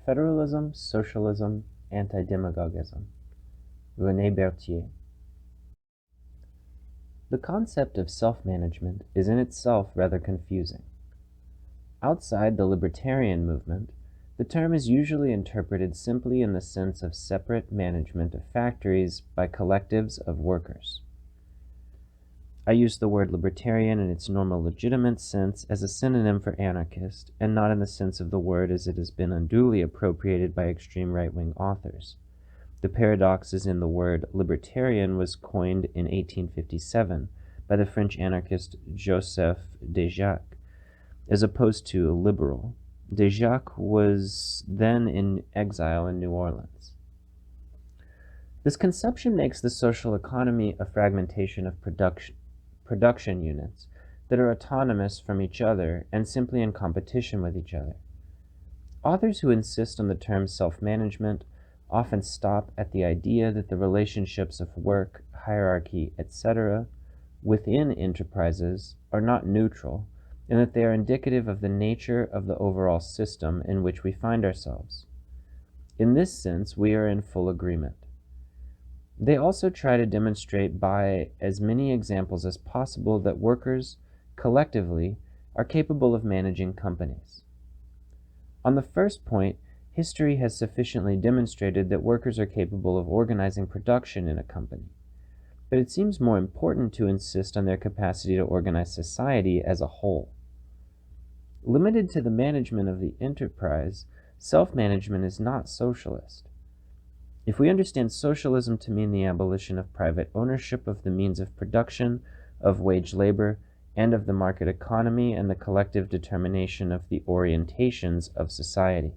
Federalism, Socialism, Antidemagogism. Rene Berthier. The concept of self-management is in itself rather confusing. Outside the libertarian movement, the term is usually interpreted simply in the sense of separate management of factories by collectives of workers. I use the word libertarian in its normal legitimate sense as a synonym for anarchist, and not in the sense of the word as it has been unduly appropriated by extreme right-wing authors. The paradox is in the word libertarian was coined in 1857 by the French anarchist Joseph Déjacque, as opposed to liberal. Déjacque was then in exile in New Orleans. This conception makes the social economy a fragmentation of production units that are autonomous from each other and simply in competition with each other. Authors who insist on the term self-management often stop at the idea that the relationships of work, hierarchy, etc. within enterprises are not neutral, and that they are indicative of the nature of the overall system in which we find ourselves. In this sense, we are in full agreement. They also try to demonstrate by as many examples as possible that workers, collectively, are capable of managing companies. On the first point, history has sufficiently demonstrated that workers are capable of organizing production in a company, but it seems more important to insist on their capacity to organize society as a whole. Limited to the management of the enterprise, self-management is not socialist. If we understand socialism to mean the abolition of private ownership of the means of production, of wage labor, and of the market economy and the collective determination of the orientations of society.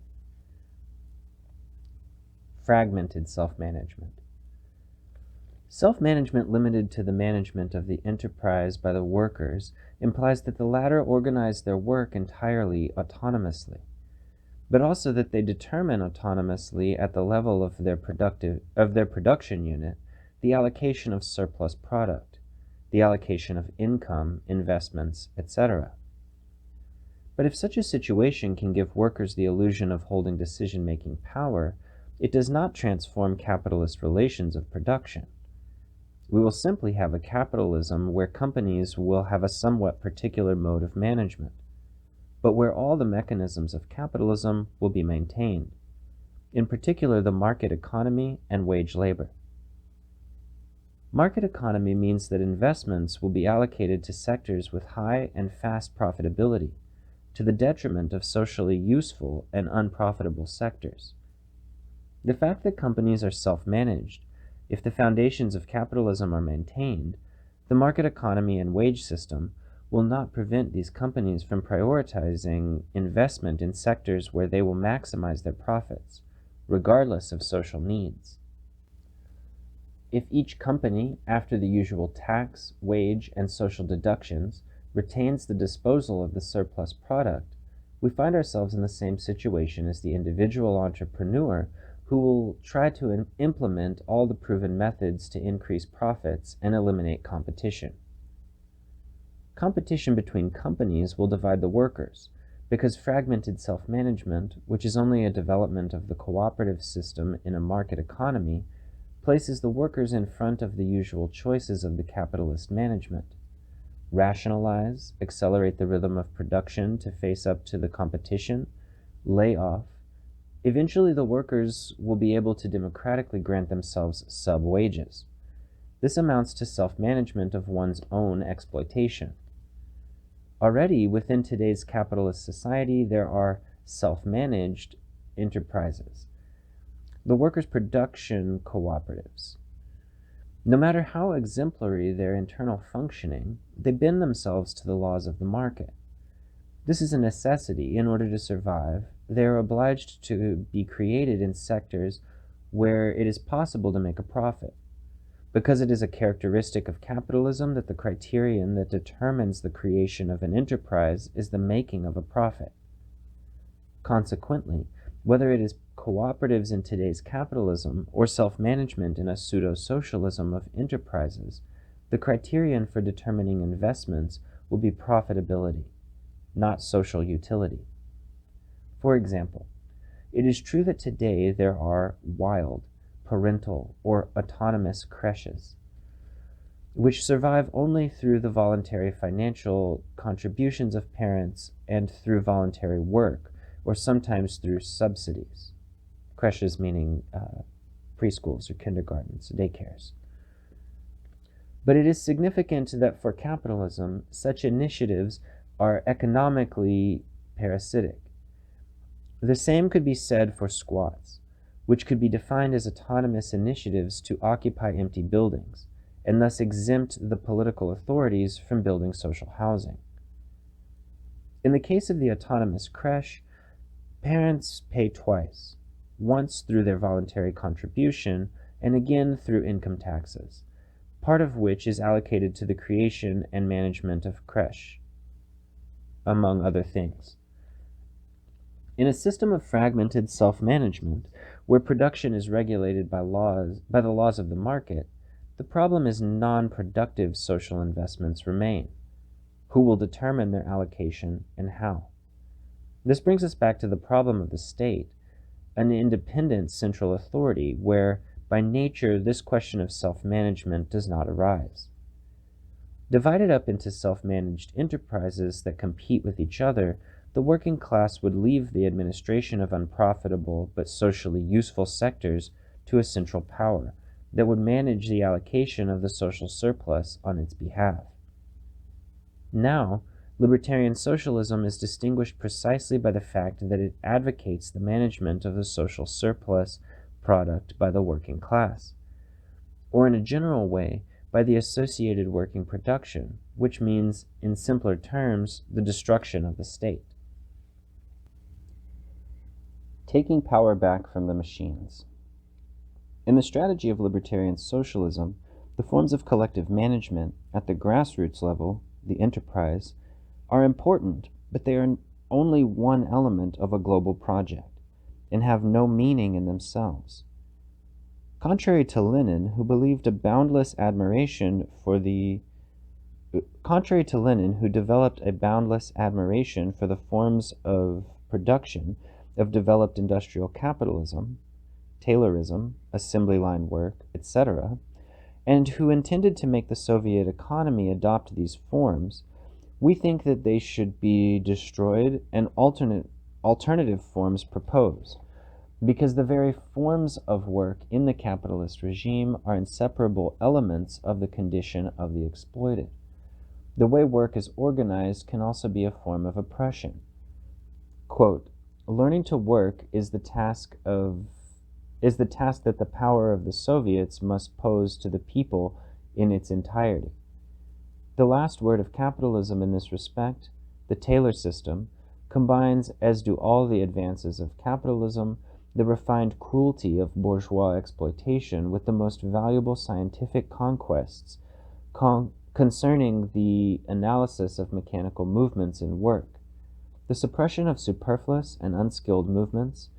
Fragmented self-management. Self-management limited to the management of the enterprise by the workers implies that the latter organize their work entirely autonomously, but also that they determine autonomously at the level of their production unit the allocation of surplus product, the allocation of income, investments, etc. But if such a situation can give workers the illusion of holding decision-making power, it does not transform capitalist relations of production. We will simply have a capitalism where companies will have a somewhat particular mode of management, but where all the mechanisms of capitalism will be maintained, in particular the market economy and wage labor. Market economy means that investments will be allocated to sectors with high and fast profitability, to the detriment of socially useful and unprofitable sectors. The fact that companies are self-managed, if the foundations of capitalism are maintained, the market economy and wage system will not prevent these companies from prioritizing investment in sectors where they will maximize their profits, regardless of social needs. If each company, after the usual tax, wage, and social deductions, retains the disposal of the surplus product, we find ourselves in the same situation as the individual entrepreneur who will try to implement all the proven methods to increase profits and eliminate competition. Competition between companies will divide the workers, because fragmented self-management, which is only a development of the cooperative system in a market economy, places the workers in front of the usual choices of the capitalist management. Rationalize, accelerate the rhythm of production to face up to the competition, lay off. Eventually, the workers will be able to democratically grant themselves sub-wages. This amounts to self-management of one's own exploitation. Already, within today's capitalist society, there are self-managed enterprises, the workers' production cooperatives. No matter how exemplary their internal functioning, they bend themselves to the laws of the market. This is a necessity. In order to survive, they are obliged to be created in sectors where it is possible to make a profit, because it is a characteristic of capitalism that the criterion that determines the creation of an enterprise is the making of a profit. Consequently, whether it is cooperatives in today's capitalism or self-management in a pseudo-socialism of enterprises, the criterion for determining investments will be profitability, not social utility. For example, It is true that today there are wild, parental, or autonomous creches, which survive only through the voluntary financial contributions of parents and through voluntary work, or sometimes through subsidies. Creches meaning preschools or kindergartens, daycares. But it is significant that for capitalism, such initiatives are economically parasitic. The same could be said for squats, which could be defined as autonomous initiatives to occupy empty buildings, and thus exempt the political authorities from building social housing. In the case of the autonomous creche, parents pay twice, once through their voluntary contribution and again through income taxes, part of which is allocated to the creation and management of creche, among other things. In a system of fragmented self-management, where production is regulated by the laws of the market, the problem is non-productive social investments remain. Who will determine their allocation and how? This brings us back to the problem of the state, an independent central authority where, by nature, this question of self-management does not arise. Divided up into self-managed enterprises that compete with each other, the working class would leave the administration of unprofitable but socially useful sectors to a central power that would manage the allocation of the social surplus on its behalf. Now, libertarian socialism is distinguished precisely by the fact that it advocates the management of the social surplus product by the working class, or in a general way, by the associated working production, which means, in simpler terms, the destruction of the state. Taking power back from the machines. In the strategy of libertarian socialism, the forms of collective management at the grassroots level, the enterprise, are important, but they are only one element of a global project and have no meaning in themselves. Contrary to Lenin, who developed a boundless admiration for the forms of production of developed industrial capitalism, Taylorism, assembly line work, etc., and who intended to make the Soviet economy adopt these forms, we think that they should be destroyed and alternative forms proposed, because the very forms of work in the capitalist regime are inseparable elements of the condition of the exploited. The way work is organized can also be a form of oppression. Quote, "Learning to work is the task that the power of the Soviets must pose to the people in its entirety. The last word of capitalism in this respect, the Taylor system, combines, as do all the advances of capitalism, the refined cruelty of bourgeois exploitation with the most valuable scientific conquests concerning the analysis of mechanical movements in work, the suppression of superfluous and unskilled movements,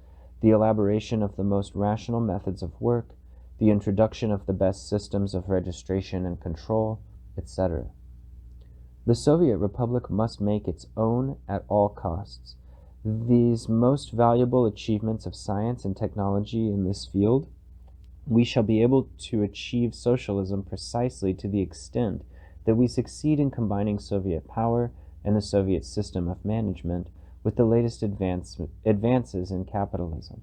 the elaboration of the most rational methods of work, the introduction of the best systems of registration and control, etc. The Soviet Republic must make its own at all costs. These most valuable achievements of science and technology in this field, we shall be able to achieve socialism precisely to the extent that we succeed in combining Soviet power and the Soviet system of management with the latest advances in capitalism.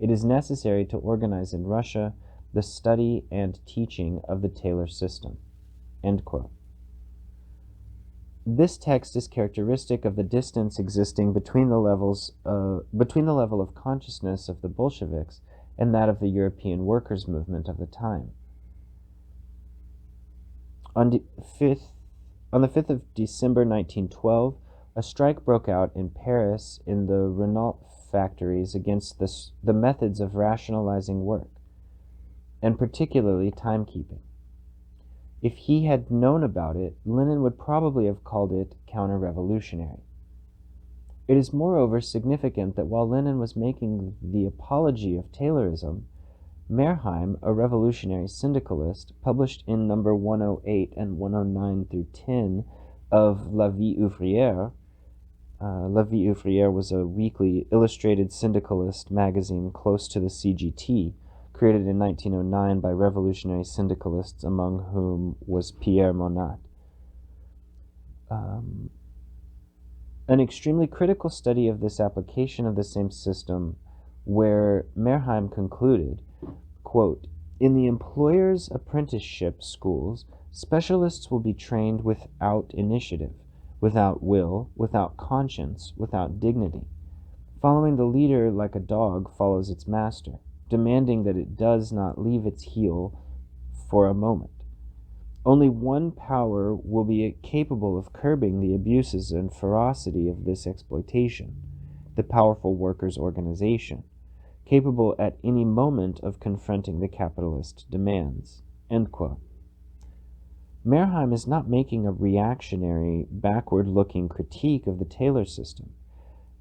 It is necessary to organize in Russia the study and teaching of the Taylor system." End quote. This text is characteristic of the distance existing between the level of consciousness of the Bolsheviks and that of the European workers' movement of the time. On the 5th of December 1912, a strike broke out in Paris in the Renault factories against the methods of rationalizing work, and particularly timekeeping. If he had known about it, Lenin would probably have called it counter-revolutionary. It is moreover significant that while Lenin was making the apology of Taylorism, Merheim, a revolutionary syndicalist, published in number 108 and 109 through 10 of La Vie Ouvrière, La Vie Ouvrière was a weekly illustrated syndicalist magazine close to the CGT, created in 1909 by revolutionary syndicalists, among whom was Pierre Monod. An extremely critical study of this application of the same system, where Merheim concluded, quote, "In the employer's apprenticeship schools, specialists will be trained without initiative, without will, without conscience, without dignity, following the leader like a dog follows its master, demanding that it does not leave its heel for a moment. Only one power will be capable of curbing the abuses and ferocity of this exploitation, the powerful workers' organization, capable at any moment of confronting the capitalist demands." End quote. Merheim is not making a reactionary, backward-looking critique of the Taylor system,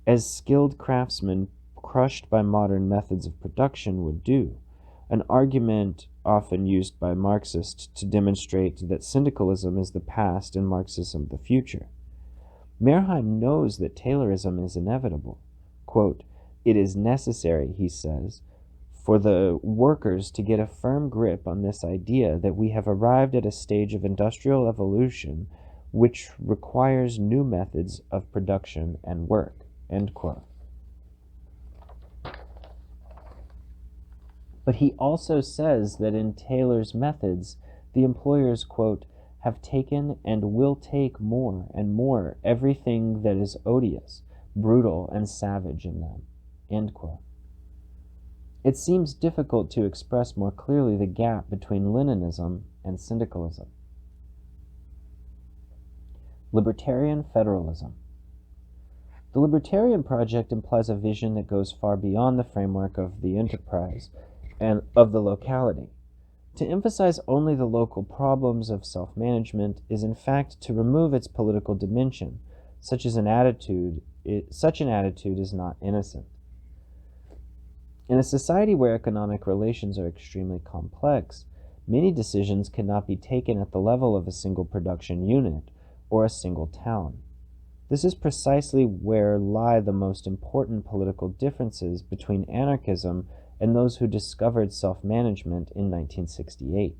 as skilled craftsmen crushed by modern methods of production would do, an argument often used by Marxists to demonstrate that syndicalism is the past and Marxism the future. Merheim knows that Taylorism is inevitable. Quote, "It is necessary," he says, "for the workers to get a firm grip on this idea that we have arrived at a stage of industrial evolution which requires new methods of production and work." End quote. But he also says that in Taylor's methods, the employers, quote, "have taken and will take more and more everything that is odious, brutal, and savage in them." End quote. It seems difficult to express more clearly the gap between Leninism and syndicalism. Libertarian Federalism. The Libertarian project implies a vision that goes far beyond the framework of the enterprise and of the locality. To emphasize only the local problems of self-management is in fact to remove its political dimension. Such an attitude is not innocent. In a society where economic relations are extremely complex, many decisions cannot be taken at the level of a single production unit or a single town. This is precisely where lie the most important political differences between anarchism and those who discovered self-management in 1968.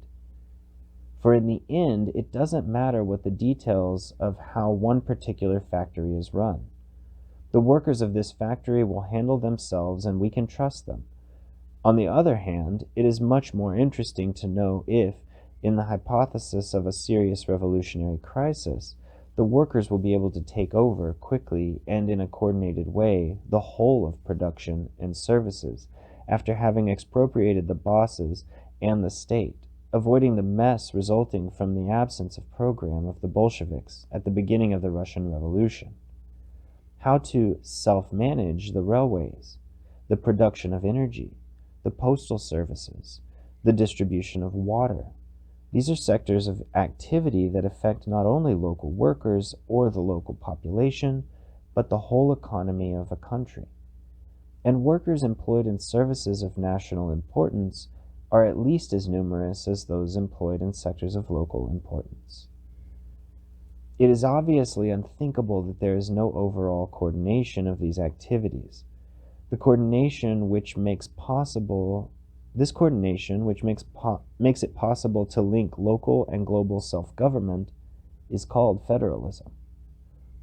For in the end, it doesn't matter what the details of how one particular factory is run. The workers of this factory will handle themselves and we can trust them. On the other hand, it is much more interesting to know if, in the hypothesis of a serious revolutionary crisis, the workers will be able to take over quickly and in a coordinated way the whole of production and services after having expropriated the bosses and the state, avoiding the mess resulting from the absence of program of the Bolsheviks at the beginning of the Russian Revolution. How to self-manage the railways, the production of energy, the postal services, the distribution of water. These are sectors of activity that affect not only local workers or the local population, but the whole economy of a country. And workers employed in services of national importance are at least as numerous as those employed in sectors of local importance. It is obviously unthinkable that there is no overall coordination of these activities. This coordination which makes it possible to link local and global self-government is called federalism.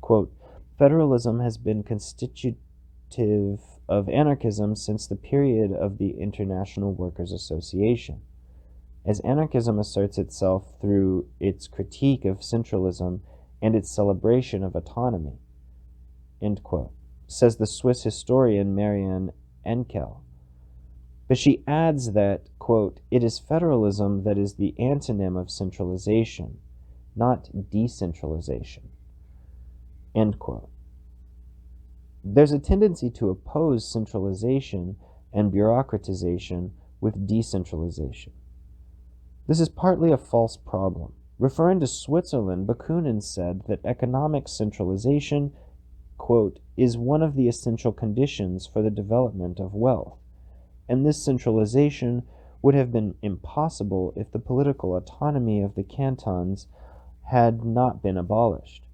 Quote, "Federalism has been constitutive of anarchism since the period of the International Workers' Association. As anarchism asserts itself through its critique of centralism and its celebration of autonomy," end quote, says the Swiss historian Marianne Enkel. But she adds that, quote, "It is federalism that is the antonym of centralization, not decentralization," end quote. There's a tendency to oppose centralization and bureaucratization with decentralization. This is partly a false problem. Referring to Switzerland, Bakunin said that economic centralization, quote, "is one of the essential conditions for the development of wealth, and this centralization would have been impossible if the political autonomy of the cantons had not been abolished."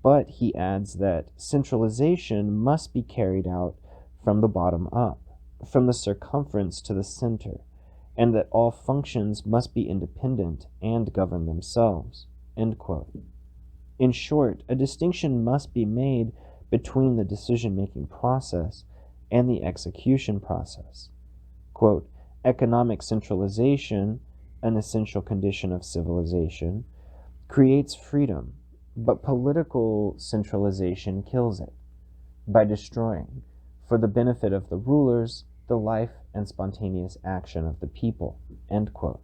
But he adds that centralization must be carried out from the bottom up, from the circumference to the center, and that all functions must be independent and govern themselves. End quote. In short, a distinction must be made between the decision-making process and the execution process. Quote, economic centralization, an essential condition of civilization, creates freedom, but political centralization kills it by destroying, for the benefit of the rulers, the life and spontaneous action of the people. End quote.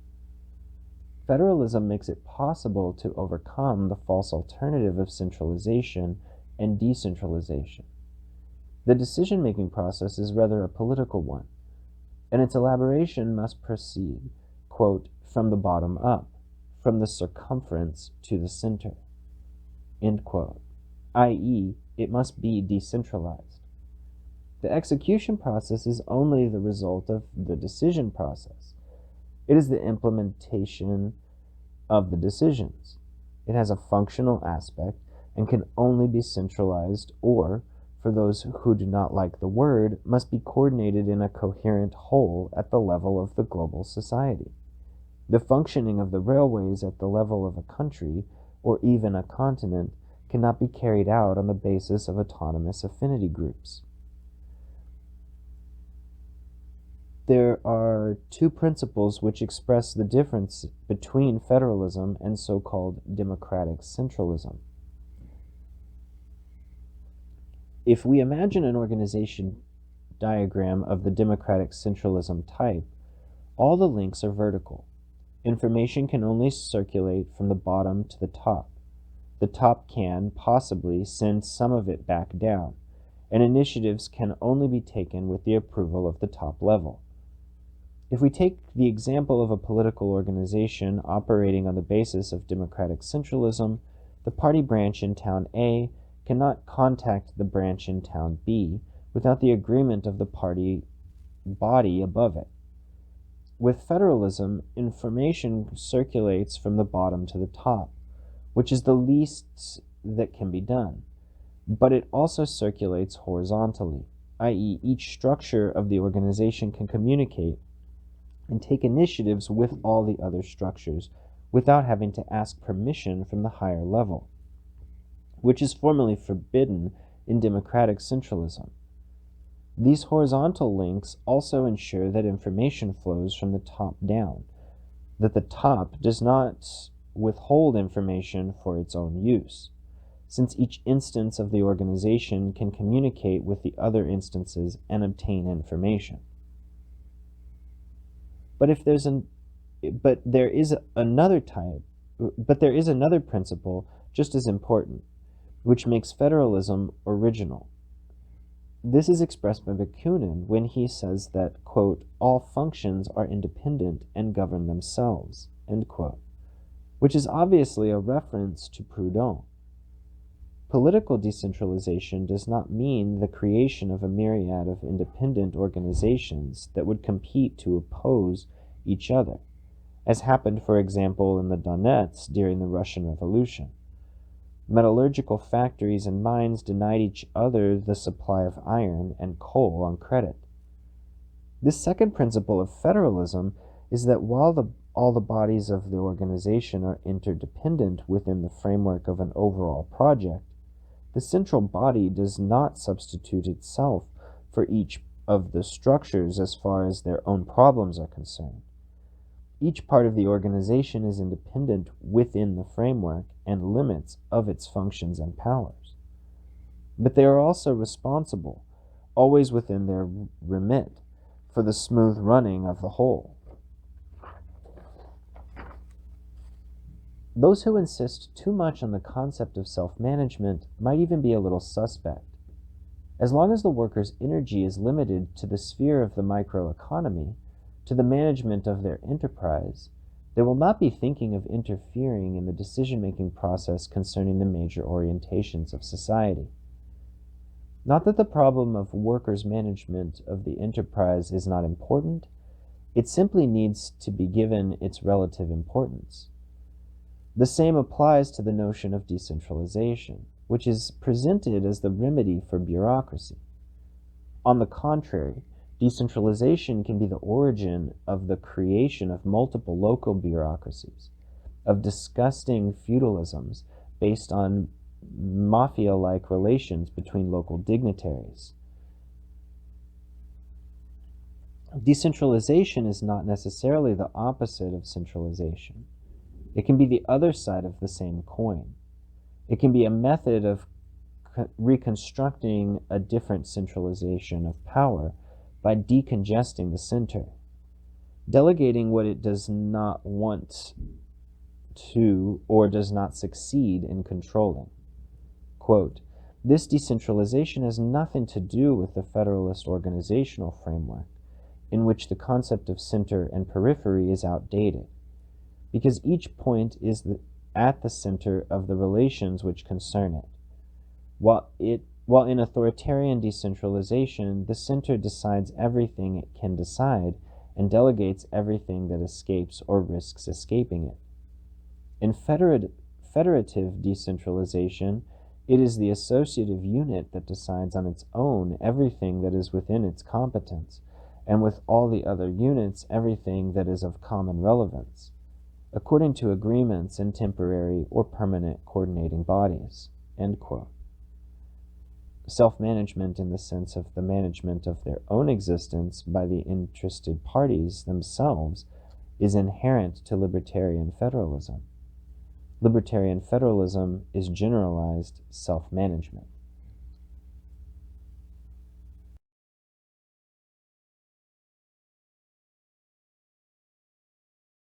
Federalism makes it possible to overcome the false alternative of centralization and decentralization. The decision-making process is rather a political one, and its elaboration must proceed, quote, from the bottom up, from the circumference to the center, end quote, i.e., it must be decentralized. The execution process is only the result of the decision process. It is the implementation of the decisions. It has a functional aspect and can only be centralized or, for those who do not like the word, must be coordinated in a coherent whole at the level of the global society. The functioning of the railways at the level of a country or even a continent cannot be carried out on the basis of autonomous affinity groups. There are two principles which express the difference between federalism and so-called democratic centralism. If we imagine an organization diagram of the democratic centralism type, all the links are vertical. Information can only circulate from the bottom to the top. The top can, possibly, send some of it back down, and initiatives can only be taken with the approval of the top level. If we take the example of a political organization operating on the basis of democratic centralism, the party branch in town A cannot contact the branch in town B without the agreement of the party body above it. With federalism, information circulates from the bottom to the top, which is the least that can be done, but it also circulates horizontally, i.e., each structure of the organization can communicate and take initiatives with all the other structures without having to ask permission from the higher level, which is formally forbidden in democratic centralism. These horizontal links also ensure that information flows from the top down, that the top does not withhold information for its own use, since each instance of the organization can communicate with the other instances and obtain information. But there is another principle just as important, which makes federalism original. This is expressed by Bakunin when he says that, quote, all functions are independent and govern themselves, end quote, which is obviously a reference to Proudhon. Political decentralization does not mean the creation of a myriad of independent organizations that would compete to oppose each other, as happened, for example, in the Donets during the Russian Revolution. Metallurgical factories and mines denied each other the supply of iron and coal on credit. This second principle of federalism is that while all the bodies of the organization are interdependent within the framework of an overall project, the central body does not substitute itself for each of the structures as far as their own problems are concerned. Each part of the organization is independent within the framework and limits of its functions and powers. But they are also responsible, always within their remit, for the smooth running of the whole. Those who insist too much on the concept of self-management might even be a little suspect. As long as the worker's energy is limited to the sphere of the microeconomy, to the management of their enterprise, they will not be thinking of interfering in the decision-making process concerning the major orientations of society. Not that the problem of workers' management of the enterprise is not important, it simply needs to be given its relative importance. The same applies to the notion of decentralization. which is presented as the remedy for bureaucracy. On the contrary, decentralization can be the origin of the creation of multiple local bureaucracies, of disgusting feudalisms based on mafia-like relations between local dignitaries. Decentralization is not necessarily the opposite of centralization. It can be the other side of the same coin. It can be a method of reconstructing a different centralization of power by decongesting the center, delegating what it does not want to or does not succeed in controlling. Quote, "This decentralization has nothing to do with the federalist organizational framework, in which the concept of center and periphery is outdated, because each point is at the center of the relations which concern it. While in authoritarian decentralization, the center decides everything it can decide and delegates everything that escapes or risks escaping it. In federative decentralization, it is the associative unit that decides on its own everything that is within its competence, and with all the other units everything that is of common relevance, according to agreements in temporary or permanent coordinating bodies." End quote. Self-management, in the sense of the management of their own existence by the interested parties themselves, is inherent to libertarian federalism. Libertarian federalism is generalized self-management.